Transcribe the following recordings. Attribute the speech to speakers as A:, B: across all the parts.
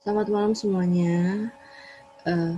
A: Selamat malam semuanya. Eh,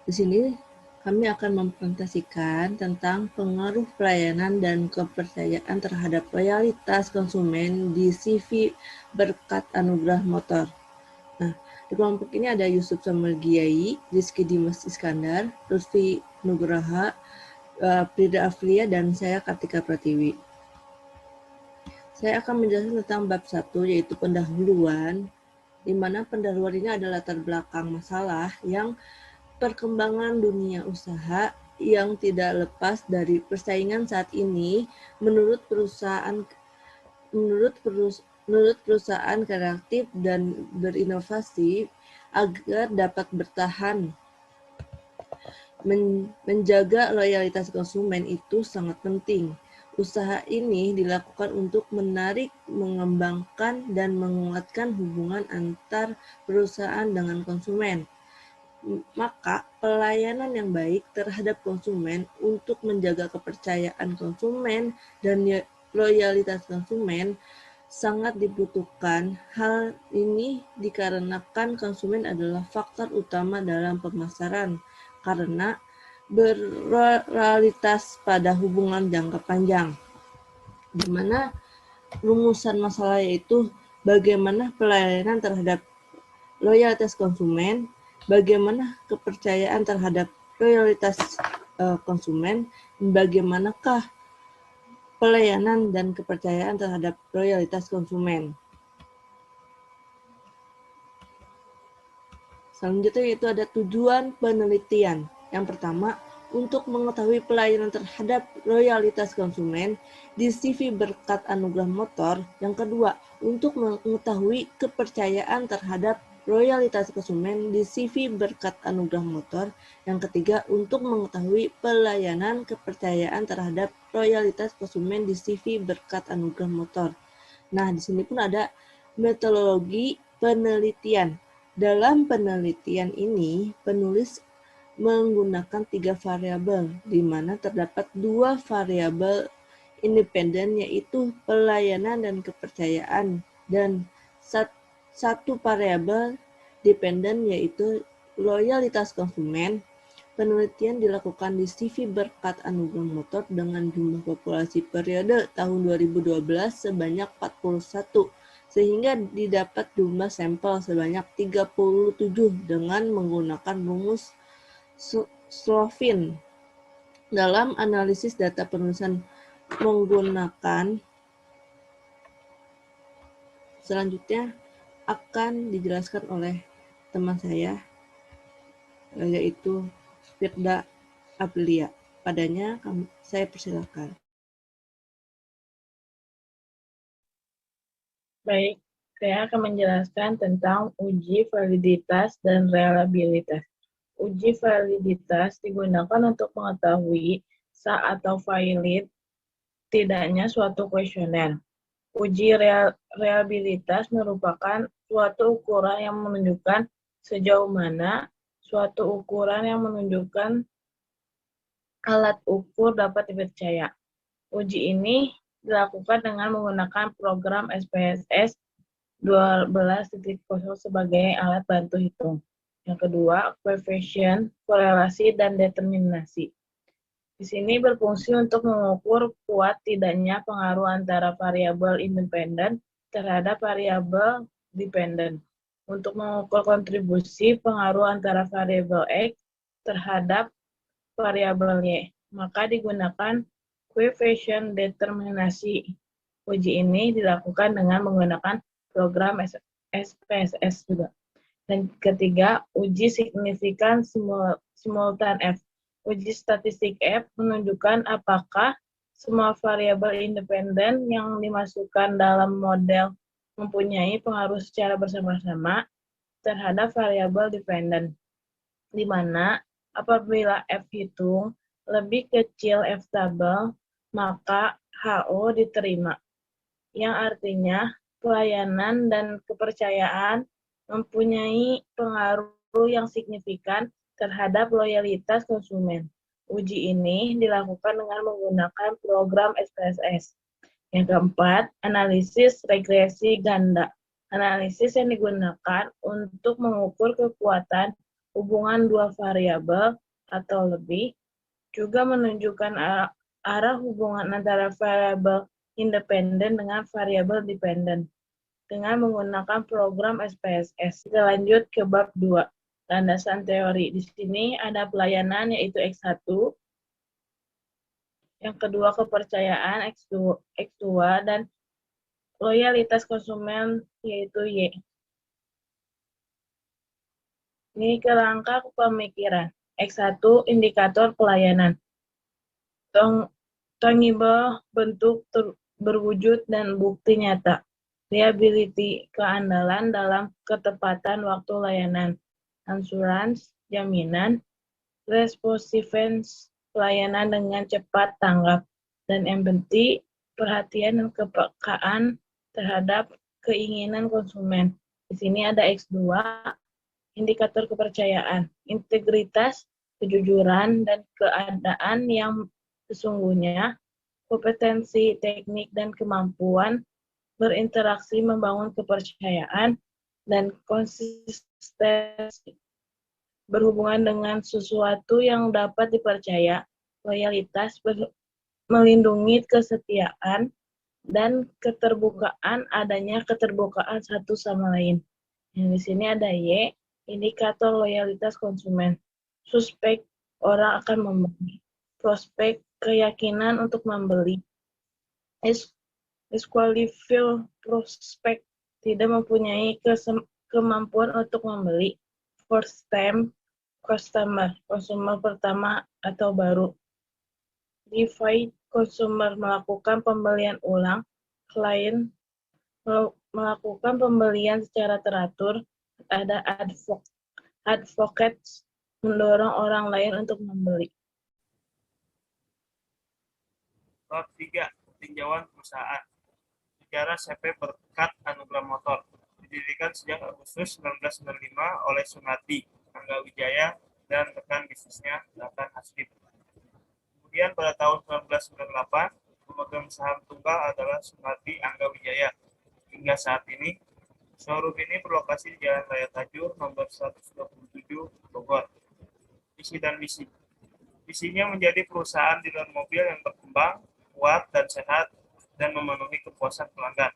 A: di sini kami akan mempresentasikan tentang pengaruh pelayanan dan kepercayaan terhadap loyalitas konsumen di CV berkat anugerah motor. Nah, di kelompok ini ada Yusuf Samargiai, Rizky Dimas Iskandar, Lutfi Nugraha, Prida Aflia, dan saya Kartika Pratiwi. Saya akan menjelaskan tentang bab 1, yaitu pendahuluan, di mana pendahuluan ini adalah latar belakang masalah yang perkembangan dunia usaha yang tidak lepas dari persaingan saat ini menurut perusahaan kreatif dan berinovasi agar dapat bertahan. Menjaga loyalitas konsumen itu sangat penting. Usaha ini dilakukan untuk menarik, mengembangkan, dan menguatkan hubungan antar perusahaan dengan konsumen. Maka pelayanan yang baik terhadap konsumen untuk menjaga kepercayaan konsumen dan loyalitas konsumen sangat dibutuhkan. Hal ini dikarenakan konsumen adalah faktor utama dalam pemasaran karena berloyalitas pada hubungan jangka panjang, di mana rumusan masalah yaitu bagaimana pelayanan terhadap loyalitas konsumen, bagaimana kepercayaan terhadap loyalitas konsumen, bagaimanakah pelayanan dan kepercayaan terhadap loyalitas konsumen. Selanjutnya yaitu ada tujuan penelitian. Yang pertama, untuk mengetahui pelayanan terhadap loyalitas konsumen di CV berkat anugerah motor. Yang kedua, untuk mengetahui kepercayaan terhadap loyalitas konsumen di CV berkat anugerah motor. Yang ketiga, untuk mengetahui pelayanan kepercayaan terhadap loyalitas konsumen di CV berkat anugerah motor. Nah, di sini pun ada metodologi penelitian. Dalam penelitian ini, penulis menggunakan 3 variabel, di mana terdapat 2 variabel independen, yaitu pelayanan dan kepercayaan, dan satu variabel dependen, yaitu loyalitas konsumen. Penelitian dilakukan di CV berkat anugerah motor dengan jumlah populasi periode tahun 2012 sebanyak 41, sehingga didapat jumlah sampel sebanyak 37 dengan menggunakan rumus Slovin. Dalam analisis data penulisan menggunakan selanjutnya akan dijelaskan oleh teman saya, yaitu Firda Aprilia. Padanya saya persilakan.
B: Baik, saya akan menjelaskan tentang uji validitas dan reliabilitas. Uji validitas digunakan untuk mengetahui sah atau valid tidaknya suatu kuesioner. Uji reliabilitas merupakan suatu ukuran yang menunjukkan sejauh mana suatu ukuran yang menunjukkan alat ukur dapat dipercaya. Uji ini dilakukan dengan menggunakan program SPSS 12.0 sebagai alat bantu hitung. Yang kedua, koefisien, korelasi, dan determinasi. Di sini berfungsi untuk mengukur kuat tidaknya pengaruh antara variabel independen terhadap variabel dependen. Untuk mengukur kontribusi pengaruh antara variabel X terhadap variabel Y, maka digunakan koefisien determinasi. Uji ini dilakukan dengan menggunakan program SPSS juga. Dan ketiga, uji signifikan simultan F. Uji statistik F menunjukkan apakah semua variabel independen yang dimasukkan dalam model mempunyai pengaruh secara bersama-sama terhadap variabel dependen, di mana apabila F hitung lebih kecil F tabel, maka HO diterima, yang artinya pelayanan dan kepercayaan mempunyai pengaruh yang signifikan terhadap loyalitas konsumen. Uji ini dilakukan dengan menggunakan program SPSS. Yang keempat, analisis regresi ganda. Analisis yang digunakan untuk mengukur kekuatan hubungan dua variabel atau lebih, juga menunjukkan arah hubungan antara variabel independen dengan variabel dependen dengan menggunakan program SPSS. Kita lanjut ke bab 2, landasan teori. Di sini ada pelayanan yaitu X1, yang kedua kepercayaan X2 dan loyalitas konsumen yaitu Y. Ini kerangka pemikiran. X1 indikator pelayanan. Tangible bentuk berwujud dan bukti nyata. Reliability keandalan dalam ketepatan waktu layanan. Assurance jaminan. Responsiveness pelayanan dengan cepat tanggap. Dan empathy perhatian dan kepekaan terhadap keinginan konsumen. Di sini ada X2, indikator kepercayaan, integritas, kejujuran, dan keadaan yang sesungguhnya, kompetensi, teknik, dan kemampuan berinteraksi membangun kepercayaan, dan konsistensi berhubungan dengan sesuatu yang dapat dipercaya, loyalitas, melindungi kesetiaan, dan keterbukaan, adanya keterbukaan satu sama lain. Yang di sini ada Y, indikator loyalitas konsumen. Suspek, orang akan membeli. Prospek, keyakinan untuk membeli. Disqualified, prospek, tidak mempunyai kemampuan untuk membeli. First time, customer, konsumer pertama atau baru. Divide, consumer melakukan pembelian ulang, klien melakukan pembelian secara teratur, ada advocates mendorong orang lain untuk membeli.
C: Bab 3. Tinjauan perusahaan. Sejarah CP Berkat Anugerah Motor. Didirikan sejak Agustus 1995 oleh Sunardi, Angga Wijaya, dan rekan bisnisnya Nathan Hasbib. Kemudian pada tahun 1998, pemegang saham tunggal adalah Sunardi Angga Wijaya. Hingga saat ini, showroom ini berlokasi di Jalan Raya Tajur, nomor 127, Bogor. Visi dan misi. Visinya menjadi perusahaan dealer mobil yang berkembang, kuat, dan sehat, dan memenuhi kepuasan pelanggan.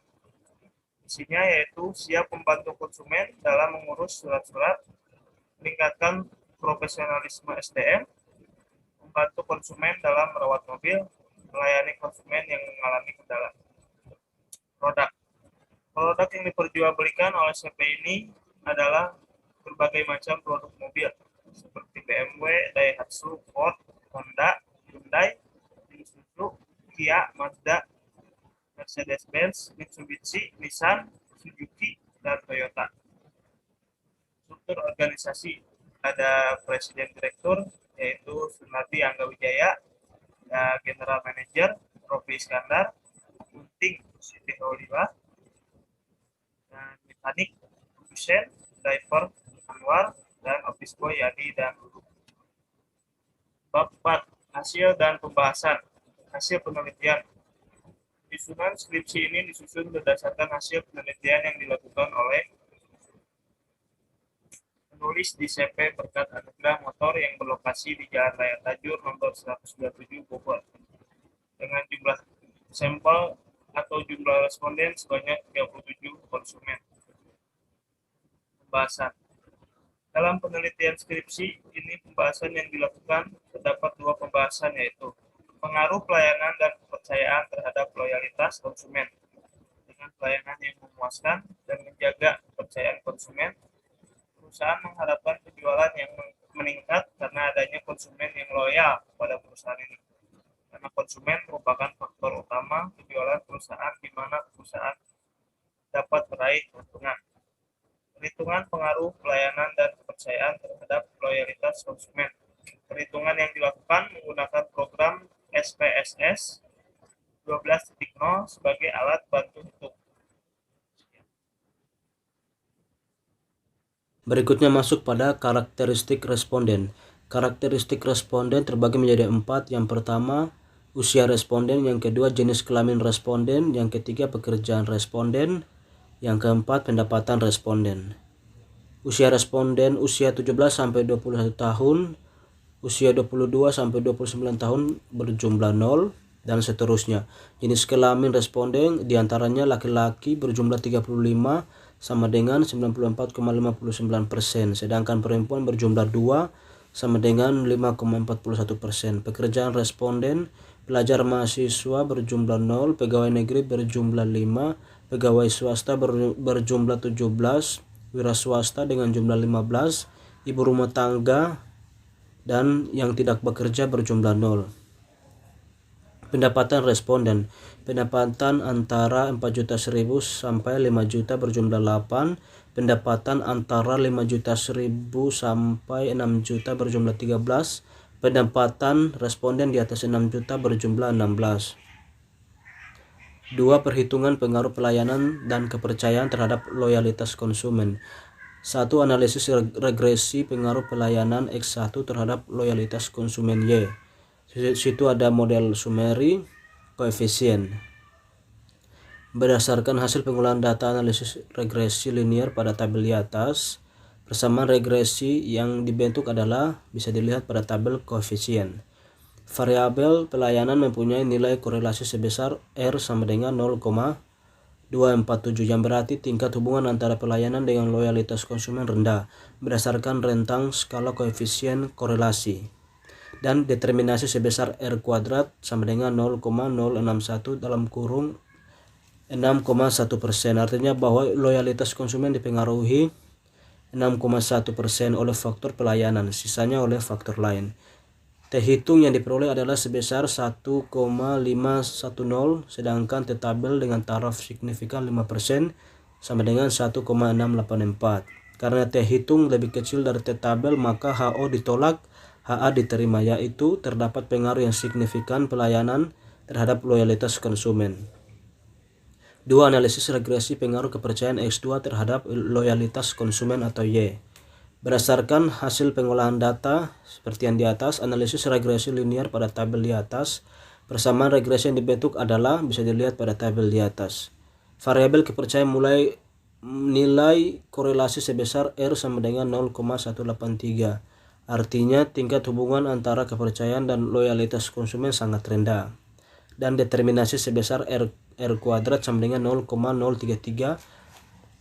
C: Misinya yaitu siap membantu konsumen dalam mengurus surat-surat, meningkatkan profesionalisme SDM, membantu konsumen dalam merawat mobil, melayani konsumen yang mengalami kendala. Produk yang diperjualbelikan oleh CP ini adalah berbagai macam produk mobil, seperti BMW, Daihatsu, Ford, Honda, Hyundai, Isuzu, Kia, Mazda, Mercedes-Benz, Mitsubishi, Nissan, Suzuki, dan Toyota. Struktur organisasi, ada Presiden Direktur, yaitu Sunardi Angga Wijaya, General Manager, Rofi Iskandar, Gunting, Siti Holila, dan mekanik, produsen, driver, Anwar, dan office boy Yani dan Lulu. Bab 4. Hasil dan pembahasan. Hasil penelitian. Susunan skripsi ini disusun berdasarkan hasil penelitian yang dilakukan oleh penulis di CP Berkat Anugerah Motor yang berlokasi di Jalan Raya Tajur nomor 127 Bogor dengan jumlah sampel atau jumlah responden sebanyak 37 konsumen. Pembahasan. Dalam penelitian skripsi ini pembahasan yang dilakukan terdapat dua pembahasan, yaitu pengaruh pelayanan dan kepercayaan terhadap loyalitas konsumen. Dengan pelayanan yang memuaskan dan menjaga kepercayaan konsumen, perusahaan mengharapkan penjualan yang meningkat karena adanya konsumen yang loyal kepada perusahaan ini. Karena konsumen merupakan faktor utama penjualan perusahaan di mana perusahaan dapat meraih keuntungan. Perhitungan pengaruh pelayanan dan kepercayaan terhadap loyalitas konsumen. Perhitungan yang dilakukan menggunakan program SPSS 12.0 sebagai alat bantu hitung.
D: Berikutnya masuk pada karakteristik responden. Karakteristik responden terbagi menjadi 4. Yang pertama, usia responden. Yang kedua, jenis kelamin responden. Yang ketiga, pekerjaan responden. Yang keempat, pendapatan responden. Usia responden usia 17-21 tahun, usia 22-29 tahun berjumlah 0, dan seterusnya. Jenis kelamin responden diantaranya laki-laki berjumlah 35 sama dengan 94,59%, sedangkan perempuan berjumlah 2 sama dengan 5,41%. Pekerjaan responden, pelajar mahasiswa berjumlah 0, pegawai negeri berjumlah 5, pegawai swasta berjumlah 17, wira swasta dengan jumlah 15, ibu rumah tangga dan yang tidak bekerja berjumlah 0. Pendapatan responden, pendapatan antara 4.100.000 sampai 5 juta berjumlah 8, pendapatan antara 5.100.000 sampai 6 juta berjumlah 13, pendapatan responden di atas 6 juta berjumlah 16. 2. Perhitungan pengaruh pelayanan dan kepercayaan terhadap loyalitas konsumen. 1. Analisis regresi pengaruh pelayanan X1 terhadap loyalitas konsumen Y. Situ ada model summary, koefisien. Berdasarkan hasil pengolahan data analisis regresi linear pada tabel di atas, persamaan regresi yang dibentuk adalah bisa dilihat pada tabel koefisien. Variabel pelayanan mempunyai nilai korelasi sebesar R sama dengan 0,247, yang berarti tingkat hubungan antara pelayanan dengan loyalitas konsumen rendah berdasarkan rentang skala koefisien korelasi. Dan determinasi sebesar R kuadrat sama dengan 0,061 dalam kurung 6,1%. Artinya bahwa loyalitas konsumen dipengaruhi 6,1% oleh faktor pelayanan, sisanya oleh faktor lain. T hitung yang diperoleh adalah sebesar 1,510, sedangkan T tabel dengan taraf signifikan 5% sama dengan 1,684. Karena T hitung lebih kecil dari T tabel, maka HO ditolak, HA diterima, yaitu terdapat pengaruh yang signifikan pelayanan terhadap loyalitas konsumen. 2. Analisis regresi pengaruh kepercayaan X2 terhadap loyalitas konsumen atau Y. Berdasarkan hasil pengolahan data seperti yang di atas, analisis regresi linear pada tabel di atas, persamaan regresi yang dibentuk adalah bisa dilihat pada tabel di atas. Variabel kepercayaan mulai nilai korelasi sebesar R sama dengan 0,183. Artinya tingkat hubungan antara kepercayaan dan loyalitas konsumen sangat rendah. Dan determinasi sebesar R kuadrat sama dengan 0,033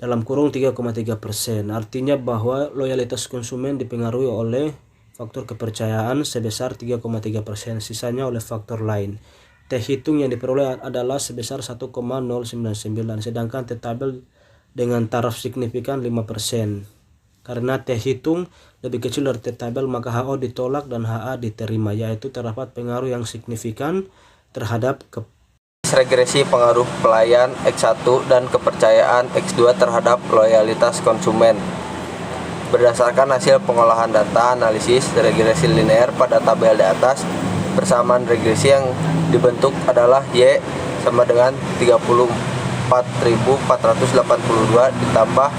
D: dalam kurung 3,3%. Artinya bahwa loyalitas konsumen dipengaruhi oleh faktor kepercayaan sebesar 3,3%, sisanya oleh faktor lain. T hitung yang diperoleh adalah sebesar 1,099, sedangkan T tabel dengan taraf signifikan 5%. Karena T hitung lebih kecil dari T tabel, maka HO ditolak dan HA diterima, yaitu terdapat pengaruh yang signifikan terhadap
E: regresi pengaruh pelayan X1 dan kepercayaan X2 terhadap loyalitas konsumen. Berdasarkan hasil pengolahan data analisis regresi linear pada tabel di atas, persamaan regresi yang dibentuk adalah Y sama dengan 34.482 ditambah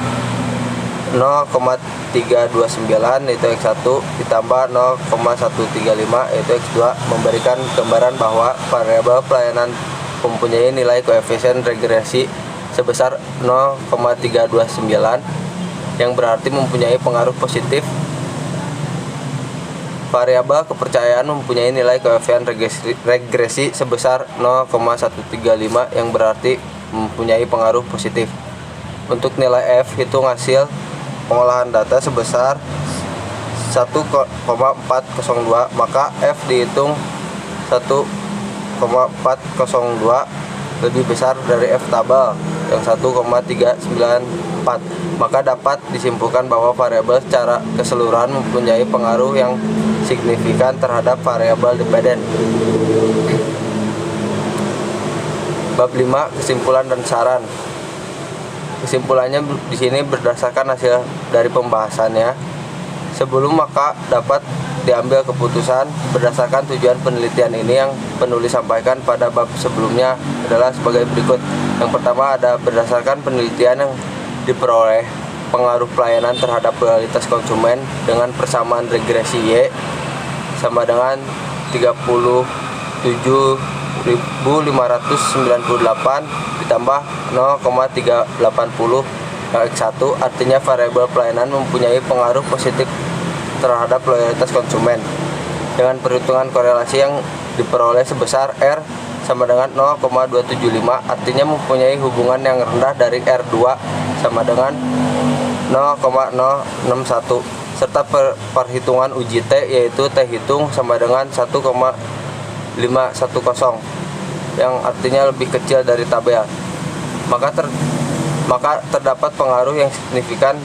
E: 0,329 yaitu X1 ditambah 0,135 yaitu X2, memberikan gambaran bahwa variabel pelayanan mempunyai nilai koefisien regresi sebesar 0,329 yang berarti mempunyai pengaruh positif. Variabel kepercayaan mempunyai nilai koefisien regresi sebesar 0,135 yang berarti mempunyai pengaruh positif. Untuk nilai F hitung hasil pengolahan data sebesar 1,402, maka F dihitung 1,402 lebih besar dari F tabel yang 1,394, maka dapat disimpulkan bahwa variabel secara keseluruhan mempunyai pengaruh yang signifikan terhadap variabel dependen. Bab 5, kesimpulan dan saran. Kesimpulannya di sini berdasarkan hasil dari pembahasannya sebelum, maka dapat diambil keputusan berdasarkan tujuan penelitian ini yang penulis sampaikan pada bab sebelumnya adalah sebagai berikut. Yang pertama ada berdasarkan penelitian yang diperoleh pengaruh pelayanan terhadap loyalitas konsumen dengan persamaan regresi Y sama dengan 37 ditambah 0,380 X1, artinya variabel pelayanan mempunyai pengaruh positif terhadap loyalitas konsumen. Dengan perhitungan korelasi yang diperoleh sebesar R sama dengan 0,275, artinya mempunyai hubungan yang rendah dari R2 sama dengan 0,061, serta perhitungan uji T, yaitu T hitung sama dengan 1,510, yang artinya lebih kecil dari tabel. Maka terdapat pengaruh yang signifikan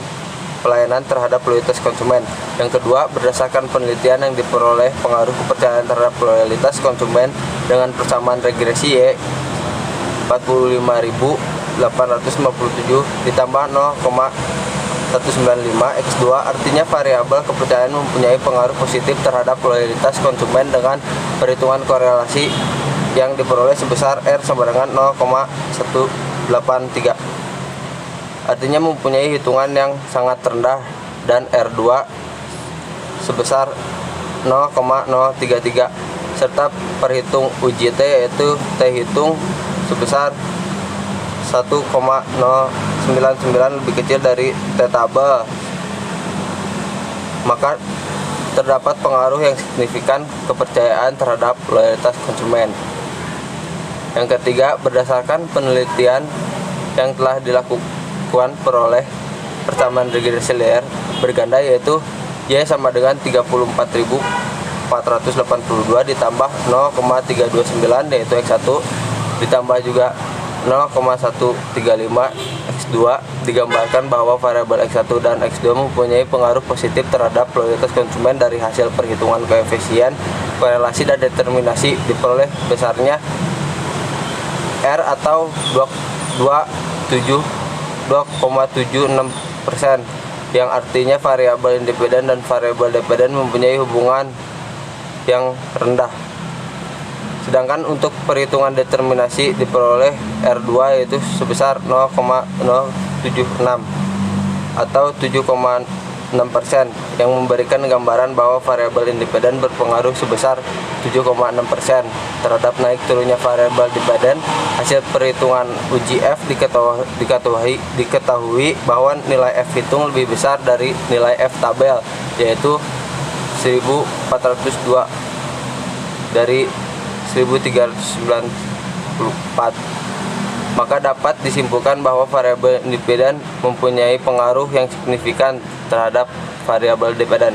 E: pelayanan terhadap loyalitas konsumen. Yang kedua, berdasarkan penelitian yang diperoleh, pengaruh kepercayaan terhadap loyalitas konsumen dengan persamaan regresi Y 45.857 ditambah 0,195 X2, artinya variabel kepercayaan mempunyai pengaruh positif terhadap loyalitas konsumen dengan perhitungan korelasi yang diperoleh sebesar R sama dengan 0,183. Artinya mempunyai hitungan yang sangat rendah, dan R2 sebesar 0,033, serta perhitung uji T, yaitu T hitung sebesar 1,099 lebih kecil dari T tabel. Maka terdapat pengaruh yang signifikan kepercayaan terhadap loyalitas konsumen. Yang ketiga, berdasarkan penelitian yang telah dilakukan peroleh persamaan regresi linear berganda, yaitu Y sama dengan 34.482 ditambah 0,329, yaitu X1, ditambah juga 0,135 X2, digambarkan bahwa variabel X1 dan X2 mempunyai pengaruh positif terhadap loyalitas konsumen. Dari hasil perhitungan koefisien korelasi dan determinasi diperoleh besarnya R atau 2,76%, yang artinya variabel independen dan variabel dependen mempunyai hubungan yang rendah. Sedangkan untuk perhitungan determinasi diperoleh R2, yaitu sebesar 0,076 atau 7,6%, yang memberikan gambaran bahwa variabel independen berpengaruh sebesar 7,6% terhadap naik turunnya variabel dependen. Hasil perhitungan uji F diketahui bahwa nilai F hitung lebih besar dari nilai F tabel, yaitu 1402 dari 1394. Maka dapat disimpulkan bahwa variabel independen mempunyai pengaruh yang signifikan terhadap variabel dependen.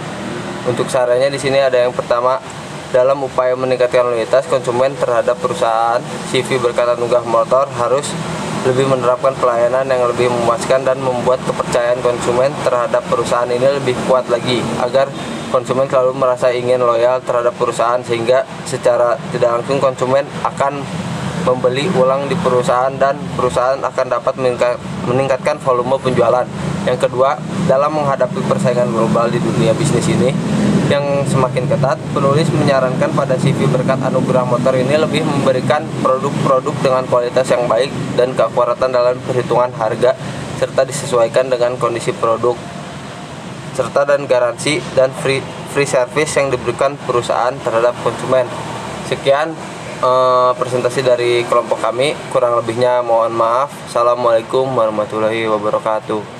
E: Untuk sarannya di sini ada yang pertama, dalam upaya meningkatkan loyalitas konsumen terhadap perusahaan, CV Berkat Anugrah Motor harus lebih menerapkan pelayanan yang lebih memuaskan dan membuat kepercayaan konsumen terhadap perusahaan ini lebih kuat lagi, agar konsumen selalu merasa ingin loyal terhadap perusahaan, sehingga secara tidak langsung konsumen akan membeli ulang di perusahaan dan perusahaan akan dapat meningkatkan volume penjualan. Yang kedua, dalam menghadapi persaingan global di dunia bisnis ini yang semakin ketat, penulis menyarankan pada CV Berkat Anugrah Motor ini lebih memberikan produk-produk dengan kualitas yang baik dan keakuratan dalam perhitungan harga, serta disesuaikan dengan kondisi produk, serta dan garansi dan free service yang diberikan perusahaan terhadap konsumen. Sekian presentasi dari kelompok kami, kurang lebihnya mohon maaf. Assalamualaikum warahmatullahi wabarakatuh.